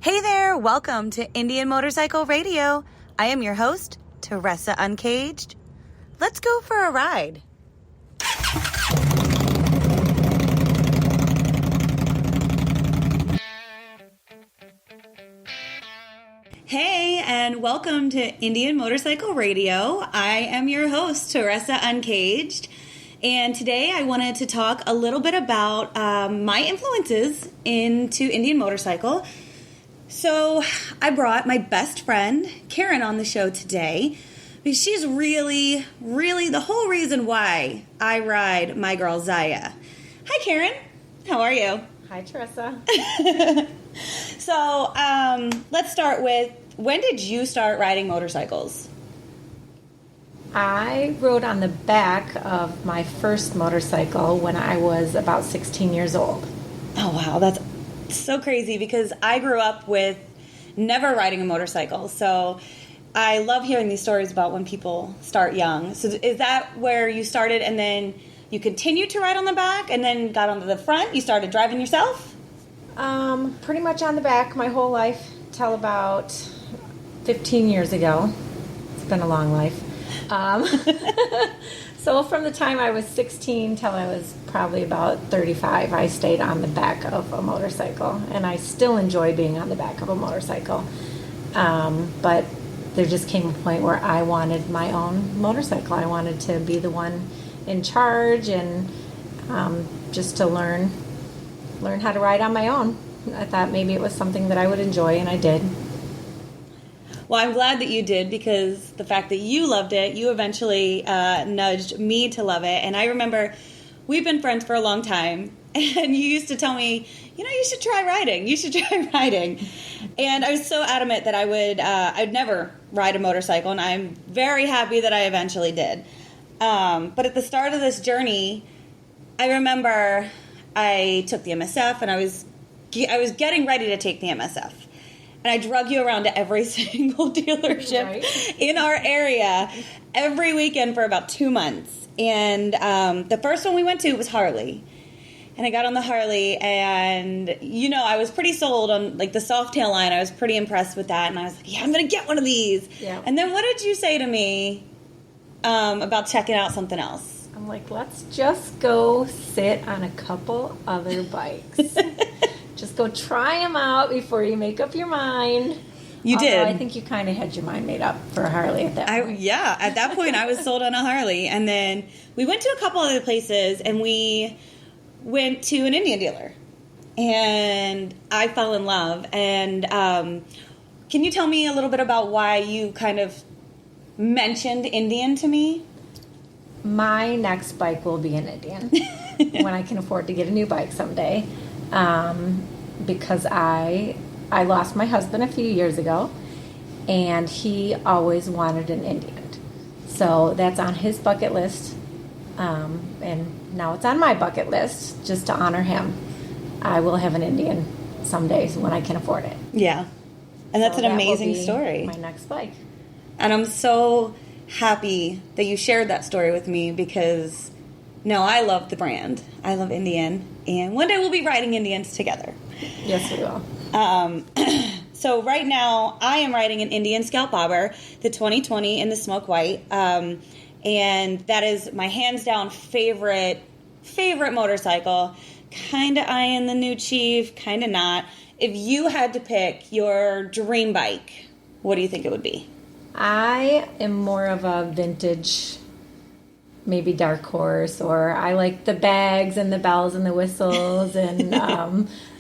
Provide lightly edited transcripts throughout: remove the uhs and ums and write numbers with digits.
Hey there, welcome to Indian Motorcycle Radio. I am your host, Teresa Uncaged. Let's go for a ride. Hey, and welcome to Indian Motorcycle Radio. I am your host, Teresa Uncaged. And today I wanted to talk a little bit about my influences into Indian motorcycle. So I brought my best friend, Karen, on the show today because she's really the whole reason why I ride my girl Zaya. Hi, Karen. How are you? Hi, Teresa. So let's start with, when did you start riding motorcycles? I rode on the back of my first motorcycle when I was about 16 years old. Oh, wow. That's so crazy because I grew up with never riding a motorcycle. So I love hearing these stories about when people start young. So is that where you started and then you continued to ride on the back and then got onto the front? You started driving yourself? Pretty much on the back my whole life till about 15 years ago. It's been a long life. So from the time I was 16 till I was probably about 35, I stayed on the back of a motorcycle. And I still enjoy being on the back of a motorcycle. But there just came a point where I wanted my own motorcycle. I wanted to be the one in charge and just to learn how to ride on my own. I thought maybe it was something that I would enjoy, and I did. Well, I'm glad that you did, because the fact that you loved it, you eventually nudged me to love it. And I remember we've been friends for a long time, and you used to tell me, you should try riding. You should try riding. And I was so adamant that I'd never ride a motorcycle, and I'm very happy that I eventually did. But at the start of this journey, I remember I took the MSF, and I was getting ready to take the MSF. And I drug you around to every single dealership in our area every weekend for about 2 months. And the first one we went to was Harley. And I got on the Harley, and, I was pretty sold on, the Softail line. I was pretty impressed with that. And I was like, yeah, I'm going to get one of these. Yeah. And then what did you say to me about checking out something else? I'm like, let's just go sit on a couple other bikes. Just go try them out before you make up your mind. You did. I think you kind of had your mind made up for a Harley at that point. Yeah, at that point I was sold on a Harley. And then we went to a couple other places, and we went to an Indian dealer. And I fell in love. And can you tell me a little bit about why you kind of mentioned Indian to me? My next bike will be an Indian when I can afford to get a new bike someday. Because I lost my husband a few years ago, and he always wanted an Indian. So that's on his bucket list, and now it's on my bucket list just to honor him. I will have an Indian someday when I can afford it. Yeah, and that's an amazing story. My next bike. And I'm so happy that you shared that story with me because, I love the brand. I love Indian. And one day we'll be riding Indians together. Yes, we will. So right now I am riding an Indian Scout Bobber, the 2020 in the smoke white. And that is my hands down favorite motorcycle. Kind of eyeing the new Chief, kind of not. If you had to pick your dream bike, what do you think it would be? I am more of a vintage, maybe Dark Horse, or I like the bags and the bells and the whistles. And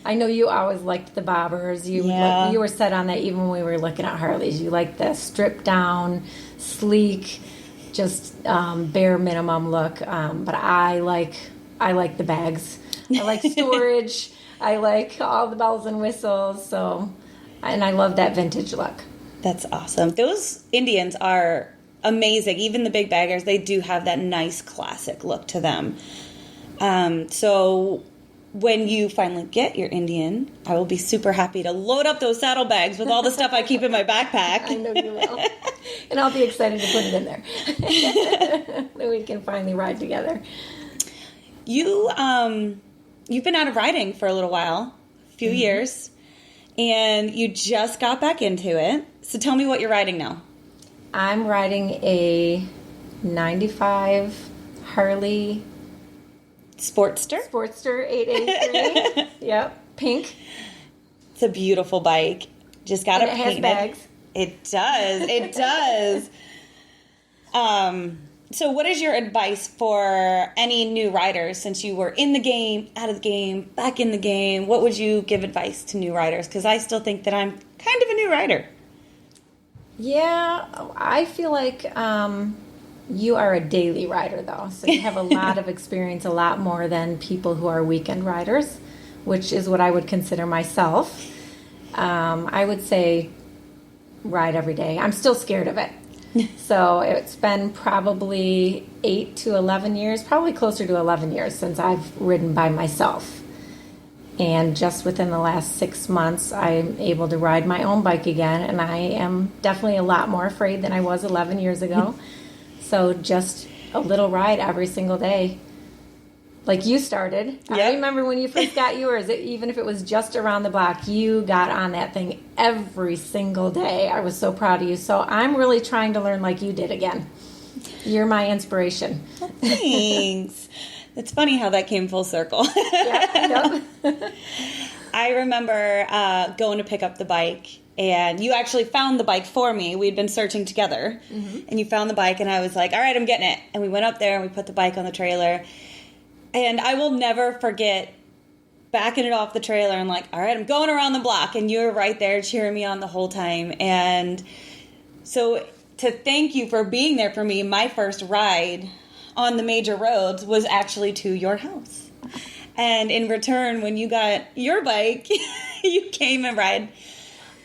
I know you always liked the bobbers. You were set on that even when we were looking at Harleys. You like the stripped down, sleek, just bare minimum look. But I like the bags. I like storage. I like all the bells and whistles. And I love that vintage look. That's awesome. Those Indians are amazing. Even the big baggers, they do have that nice classic look to them. So when you finally get your Indian, I will be super happy to load up those saddlebags with all the stuff I keep in my backpack. I know you will. And I'll be excited to put it in there. Then we can finally ride together. You've been out of riding for a little while, a few years. and you just got back into it. So tell me what you're riding now. I'm riding a 95 Harley Sportster 883. Yep, pink. It's a beautiful bike. Just got it painted. It has bags. It does. It does. So what is your advice for any new riders, since you were in the game, out of the game, back in the game? What would you give advice to new riders? Because I still think that I'm kind of a new rider. Yeah, I feel like you are a daily rider, though. So you have a lot of experience, a lot more than people who are weekend riders, which is what I would consider myself. I would say ride every day. I'm still scared of it. So it's been probably 8 to 11 years, probably closer to 11 years since I've ridden by myself. And just within the last 6 months, I'm able to ride my own bike again. And I am definitely a lot more afraid than I was 11 years ago. So just a little ride every single day. Like you started. Yep. I remember when you first got yours, even if it was just around the block, you got on that thing every single day. I was so proud of you. So I'm really trying to learn like you did again. You're my inspiration. Thanks. It's funny how that came full circle. Yep. I remember going to pick up the bike, and you actually found the bike for me. We'd been searching together, and you found the bike, and I was like, all right, I'm getting it. And we went up there, and we put the bike on the trailer. And I will never forget backing it off the trailer and like, all right, I'm going around the block. And you were right there cheering me on the whole time. And so to thank you for being there for me, my first ride on the major roads was actually to your house. And in return, when you got your bike, you came and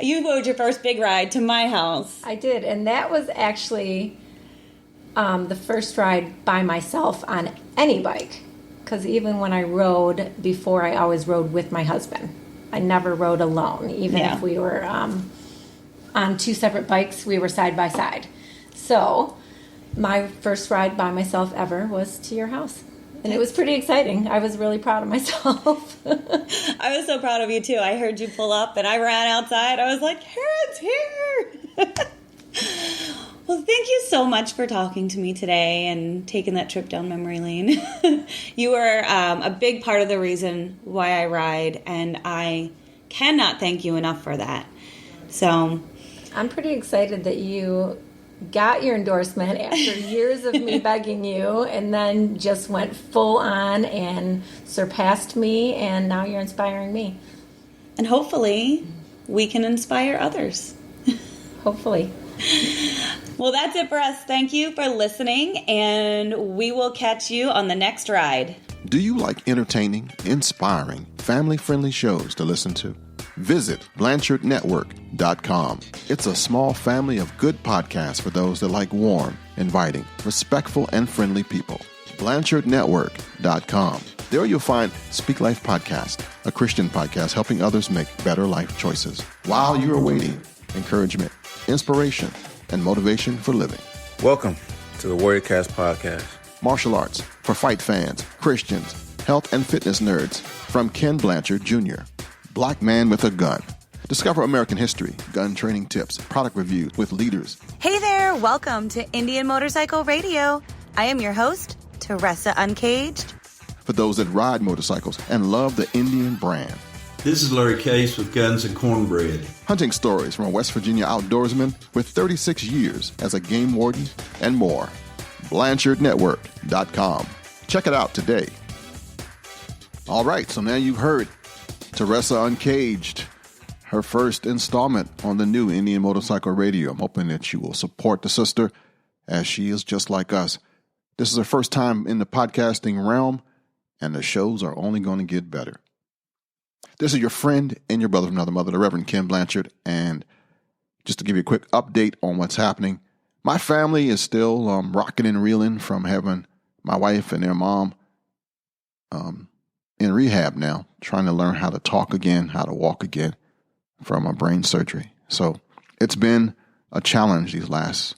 you rode your first big ride to my house. I did. And that was actually the first ride by myself on any bike. Because even when I rode before, I always rode with my husband. I never rode alone. Even if we were on two separate bikes, we were side by side. So my first ride by myself ever was to your house. And it was pretty exciting. I was really proud of myself. I was so proud of you, too. I heard you pull up, and I ran outside. I was like, Karen's here! Well, thank you so much for talking to me today and taking that trip down memory lane. You were a big part of the reason why I ride, and I cannot thank you enough for that. So I'm pretty excited that you got your endorsement after years of me begging you, and then just went full on and surpassed me, and now you're inspiring me. And hopefully we can inspire others. Hopefully. Well, that's it for us. Thank you for listening, and we will catch you on the next ride. Do you like entertaining, inspiring, family-friendly shows to listen to? Visit BlanchardNetwork.com. It's a small family of good podcasts for those that like warm, inviting, respectful, and friendly people. BlanchardNetwork.com. There you'll find Speak Life Podcast, a Christian podcast helping others make better life choices. While you're waiting, encouragement, inspiration, and motivation for living. Welcome to the WarriorCast podcast. Martial arts for fight fans, Christians, health and fitness nerds, from Ken Blanchard Jr., Black Man with a Gun. Discover American history, gun training tips, product reviews with leaders. Hey there, welcome to Indian Motorcycle Radio. I am your host, Teresa Uncaged. For those that ride motorcycles and love the Indian brand. This is Larry Case with Guns and Cornbread. Hunting stories from a West Virginia outdoorsman with 36 years as a game warden and more. BlanchardNetwork.com. Check it out today. All right, so now you've heard Teresa Uncaged, her first installment on the new Indian Motorcycle Radio. I'm hoping that you will support the sister as she is just like us. This is her first time in the podcasting realm, and the shows are only going to get better. This is your friend and your brother from another mother, the Reverend Ken Blanchard. And just to give you a quick update on what's happening, my family is still rocking and reeling from having my wife and their mom in rehab now, trying to learn how to talk again, how to walk again from a brain surgery. So it's been a challenge these last,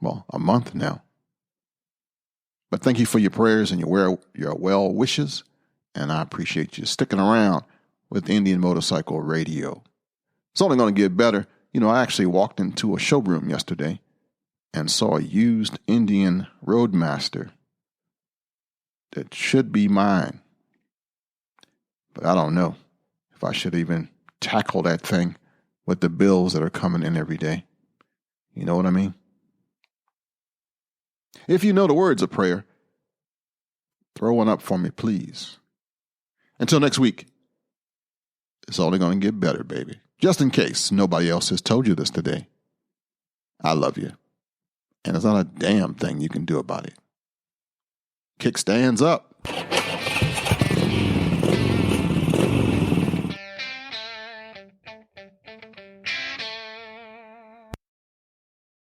a month now. But thank you for your prayers and your well wishes. And I appreciate you sticking around with Indian Motorcycle Radio. It's only going to get better. I actually walked into a showroom yesterday and saw a used Indian Roadmaster that should be mine. But I don't know if I should even tackle that thing with the bills that are coming in every day. You know what I mean? If you know the words of prayer, throw one up for me, please. Until next week, it's only going to get better, baby. Just in case nobody else has told you this today, I love you. And there's not a damn thing you can do about it. Kickstands up.